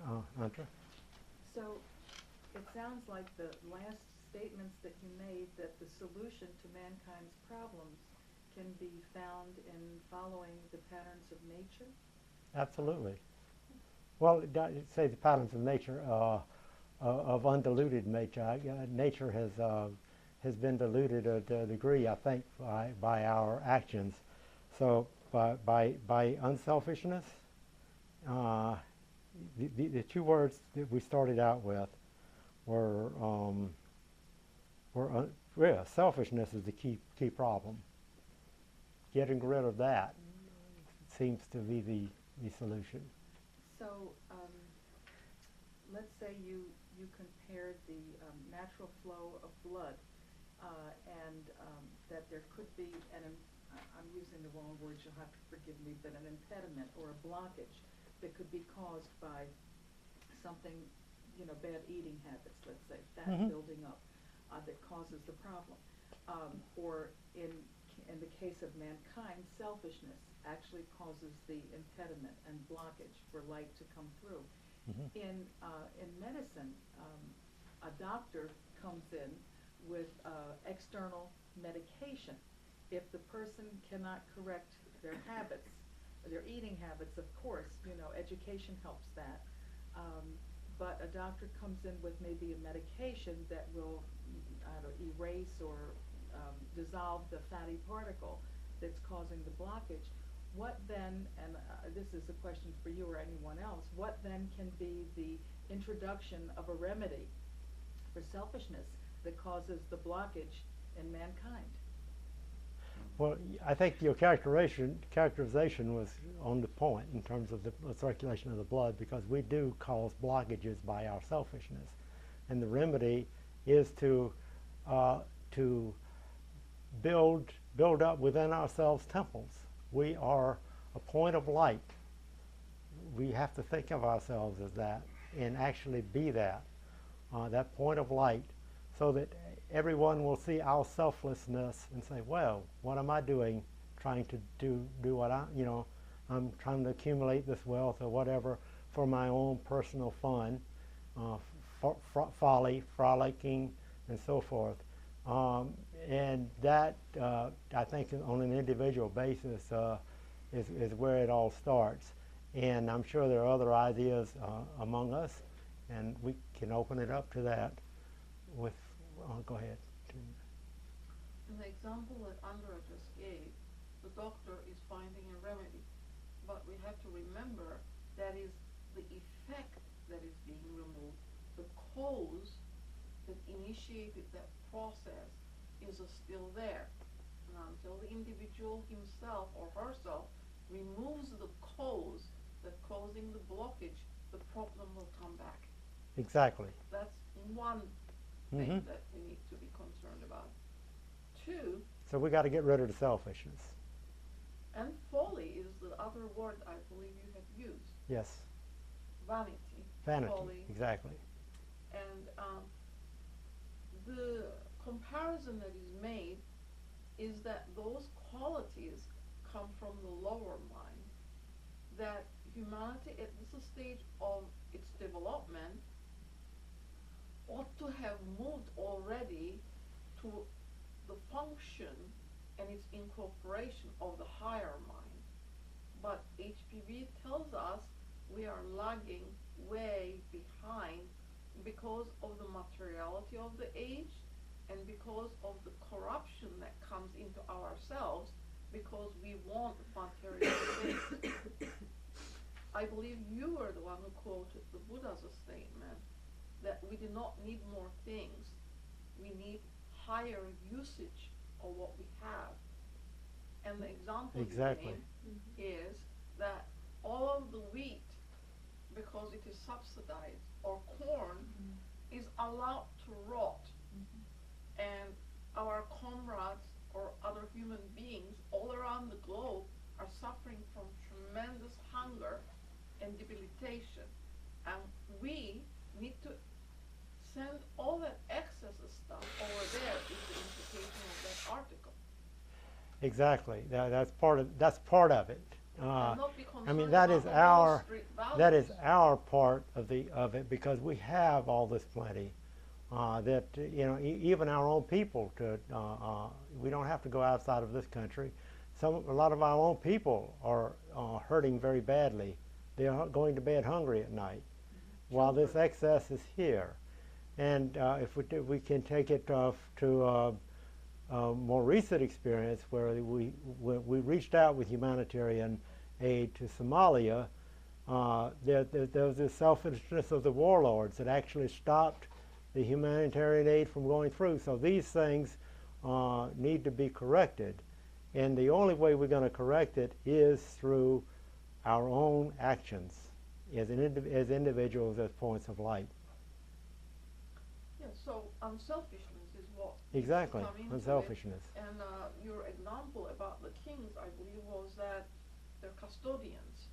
Andra? So it sounds like the last statements that you made, that the solution to mankind's problems can be found in following the patterns of nature? Absolutely. Well, say the patterns of nature, of undiluted nature. Nature has been diluted to a degree, I think, by our actions. So by unselfishness, the two words that we started out with were yeah, selfishness is the key problem. Getting rid of that seems to be the solution. So let's say you compared the natural flow of blood and that there could be I'm using the wrong words, you'll have to forgive me, but an impediment or a blockage that could be caused by something, bad eating habits, let's say, fat building up that causes the problem. Or in the case of mankind, selfishness actually causes the impediment and blockage for light to come through. In medicine, a doctor comes in with external medication. If the person cannot correct their habits, their eating habits, of course, education helps that. But a doctor comes in with maybe a medication that will erase or dissolve the fatty particle that's causing the blockage. What then, and this is a question for you or anyone else, what then can be the introduction of a remedy for selfishness that causes the blockage in mankind? Well, I think your characterization was on the point in terms of the circulation of the blood, because we do cause blockages by our selfishness, and the remedy is to build up within ourselves temples. We are a point of light. We have to think of ourselves as that and actually be that point of light, so that everyone will see our selflessness and say, well, what am I doing trying to do what I'm trying to accumulate this wealth or whatever for my own personal fun, folly, frolicking, and so forth. And that, I think, on an individual basis is where it all starts. And I'm sure there are other ideas among us, and we can open it up to that with, go ahead. In the example that Andra just gave, the doctor is finding a remedy. But we have to remember that is the effect that is being removed. The cause that initiated that process is still there. And until the individual himself or herself removes the cause that's causing the blockage, the problem will come back. Exactly. That's one thing that we need to be concerned about. Two, so we got to get rid of the selfishness. And folly is the other word I believe you have used. Yes. Vanity. Vanity, folly. exactly. And the comparison that is made is that those qualities come from the lower mind, that humanity at this stage of its development ought to have moved already to the function and its incorporation of the higher mind. But HPV tells us we are lagging way behind because of the materiality of the age and because of the corruption that comes into ourselves because we want material things. I believe you were the one who quoted the Buddha's statement that we do not need more things. We need higher usage of what we have. And the example exactly. you gave is that all of the wheat, because it is subsidized, or corn, is allowed to rot. And our comrades or other human beings all around the globe are suffering from tremendous hunger and debilitation. And we need to send all that excess stuff over there is the implication of that article. Exactly. That's part of it. And not be I concerned mean, that about is the Wall our Street that is values. our part of it, because we have all this plenty. That even our own people we don't have to go outside of this country. A lot of our own people are hurting very badly. They are going to bed hungry at night, while this excess is here. And if we can take it to more recent experience where we reached out with humanitarian aid to Somalia. There was this selfishness of the warlords that actually stopped the humanitarian aid from going through. So these things need to be corrected. And the only way we're going to correct it is through our own actions as individuals, as points of light. Yeah, so unselfishness is what Exactly, come into unselfishness. it. And your example about the kings, I believe, was that they're custodians.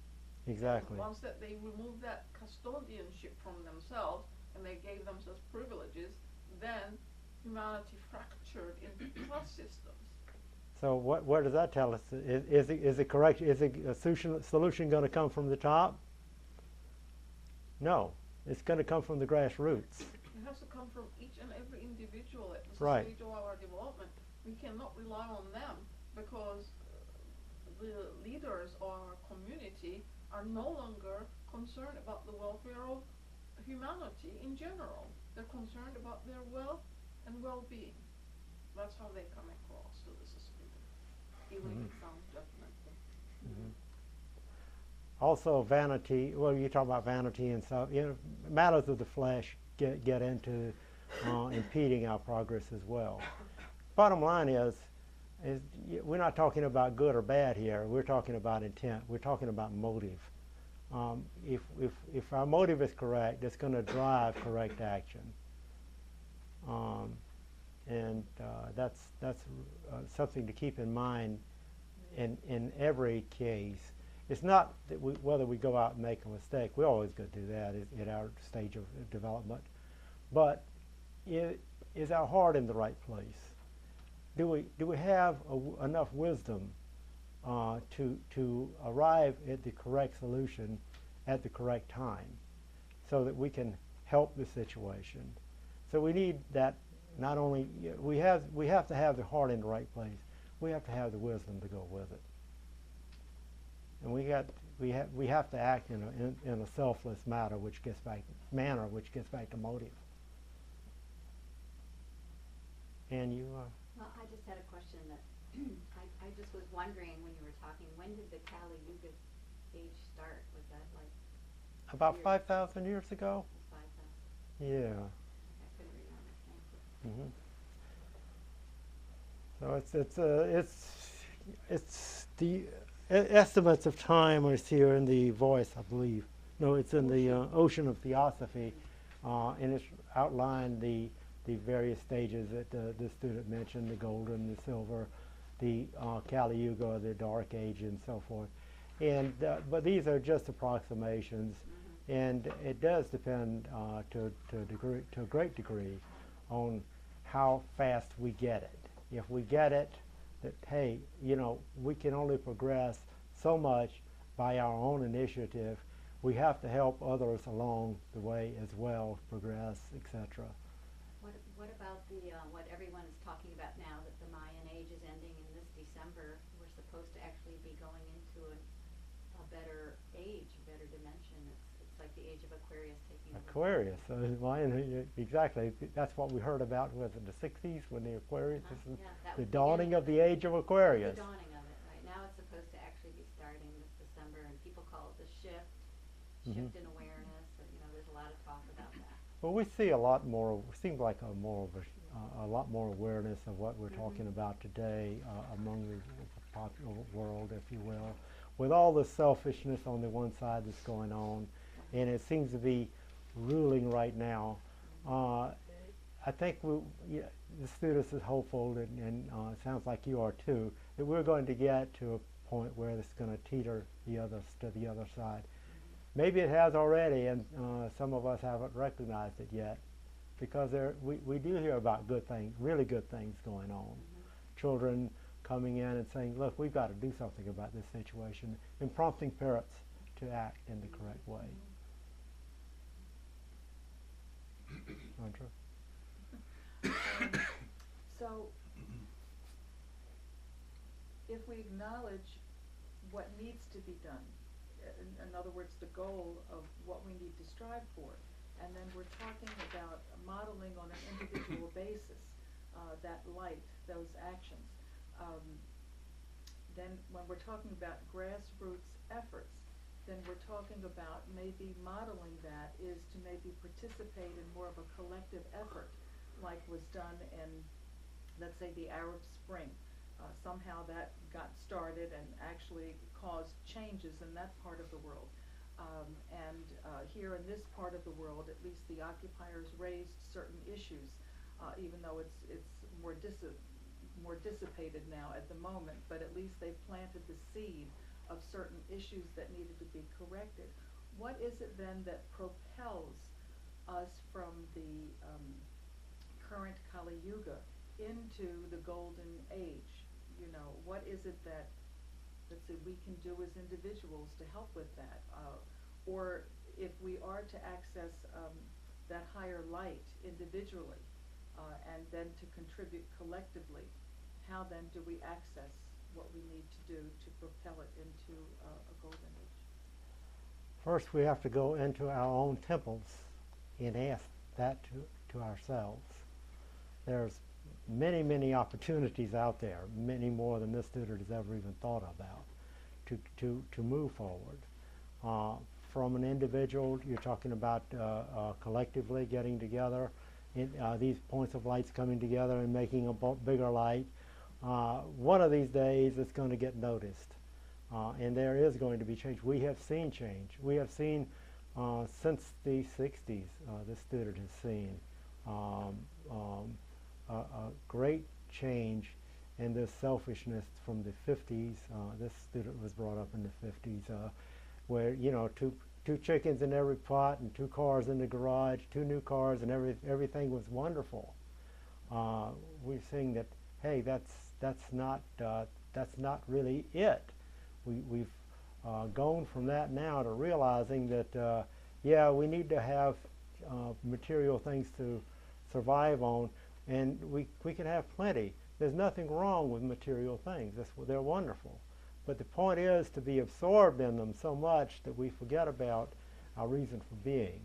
Exactly. Once that they removed that custodianship from themselves and they gave themselves privileges, then humanity fractured into class systems. So what does that tell us? Is it correct? Is a solution going to come from the top? No, it's going to come from the grassroots. It has to come from each and every individual at this Right. stage of our development. We cannot rely on them because the leaders of our community are no longer concerned about the welfare of humanity in general. They're concerned about their wealth and well-being. That's how they come across to the system, even if it sounds judgmental. Also, vanity. Well, you talk about vanity and stuff. Matters of the flesh get into impeding our progress as well. Bottom line is we're not talking about good or bad here. We're talking about intent. We're talking about motive. If our motive is correct, it's going to drive correct action. And that's something to keep in mind in every case. It's not that whether we go out and make a mistake. We're always going to do that at our stage of development. But is our heart in the right place? Do we have enough wisdom to arrive at the correct solution at the correct time, so that we can help the situation? So we need that. Not only we have to have the heart in the right place, we have to have the wisdom to go with it. And we have to act in a selfless manner, which gets back to motive. And you. Well, I just had a question that I just was wondering when you were talking. When did the kali-yuga age start? Was that like About 5,000 years ago. 5,000? Yeah. I couldn't remember. Thank you. So it's the estimates of time is here in the voice, I believe. No, it's in the Ocean of Theosophy, and it's outlined the various stages that the student mentioned: the golden, the silver, the kali-yuga, the dark age, and so forth. And but these are just approximations, and it does depend to a great degree on how fast we get it. If we get it, that hey, we can only progress so much by our own initiative. We have to help others along the way as well, progress, etc. What about what everyone is talking about now, that the Mayan age is ending in this December? We're supposed to actually be going into a better age, a better dimension. It's like the age of Aquarius taking over. Aquarius, exactly. That's what we heard about in the 60s when the Aquarius, the dawning of the age of Aquarius. The dawning of it, right? Now it's supposed to actually be starting this December, and people call it the shift in awareness. There's a lot of talk about that. Well, we see a lot more. Seems like a lot more awareness of what we're talking about today among the popular world, if you will, with all the selfishness on the one side that's going on, and it seems to be ruling right now. I think the students is hopeful, and it sounds like you are too, that we're going to get to a point where it's going to teeter to the other side. Maybe it has already, and some of us haven't recognized it yet, because we do hear about good things, really good things going on. Children coming in and saying, look, we've got to do something about this situation, and prompting parents to act in the correct way. Andrew? So, if we acknowledge what needs to be done, in other words, the goal of what we need to strive for, and then we're talking about modeling on an individual basis that light, those actions, then when we're talking about grassroots efforts, then we're talking about maybe modeling that is to maybe participate in more of a collective effort, like was done in, let's say, the Arab Spring. Somehow that got started and actually caused changes in that part of the world. Here in this part of the world, at least the occupiers raised certain issues, even though it's more dissipated now at the moment, but at least they planted the seed of certain issues that needed to be corrected. What is it then that propels us from the current Kali-yuga into the golden age? You know, what is it that, let's say, we can do as individuals to help with that? Or if we are to access that higher light individually and then to contribute collectively, how then do we access what we need to do to propel it into a golden age? First, we have to go into our own temples and ask that to ourselves. There's many, many opportunities out there, many more than this student has ever even thought about, to move forward. From an individual, you're talking about collectively getting together, these points of lights coming together and making a bigger light. One of these days it's going to get noticed, and there is going to be change. We have seen change. We have seen since the 60s, this student has seen a great change in this selfishness from the 50s. This student was brought up in the 50s, where, you know, two chickens in every pot and 2 cars in the garage, 2 new cars, and everything was wonderful. We're seeing that, hey, that's not really it. We've gone from that now to realizing that yeah, we need to have material things to survive on, and we can have plenty. There's nothing wrong with material things. They're wonderful. But the point is to be absorbed in them so much that we forget about our reason for being.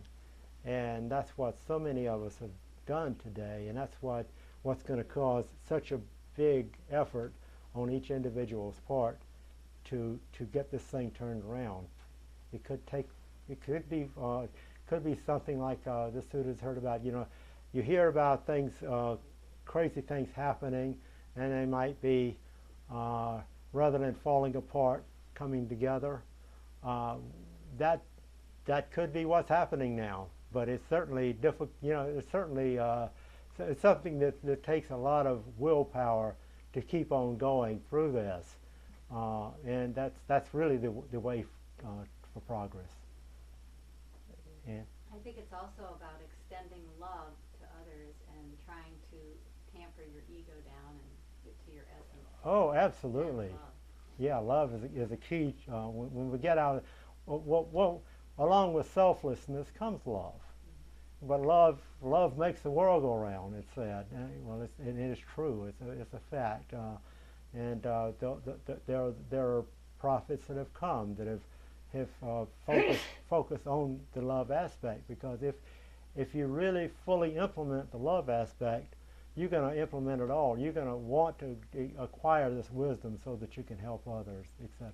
And that's what so many of us have done today, and that's what's going to cause such a big effort on each individual's part to get this thing turned around. It could be something like this student's heard about. You know, you hear about things, crazy things happening, and they might be rather than falling apart, coming together. That could be what's happening now, but it's certainly difficult. You know, it's certainly it's something that takes a lot of willpower to keep on going through this, and that's really the way for progress. And I think it's also about extending love to others and trying to tamper your ego down and get to your essence. oh, absolutely. Love. Yeah, love is a key. When we get out, along with selflessness comes love. But love makes the world go round, it's said. Well, it is true. It's a fact. And there are prophets that have come that have focused on the love aspect, because if you really fully implement the love aspect, you're going to implement it all. You're going to want to acquire this wisdom so that you can help others, etc.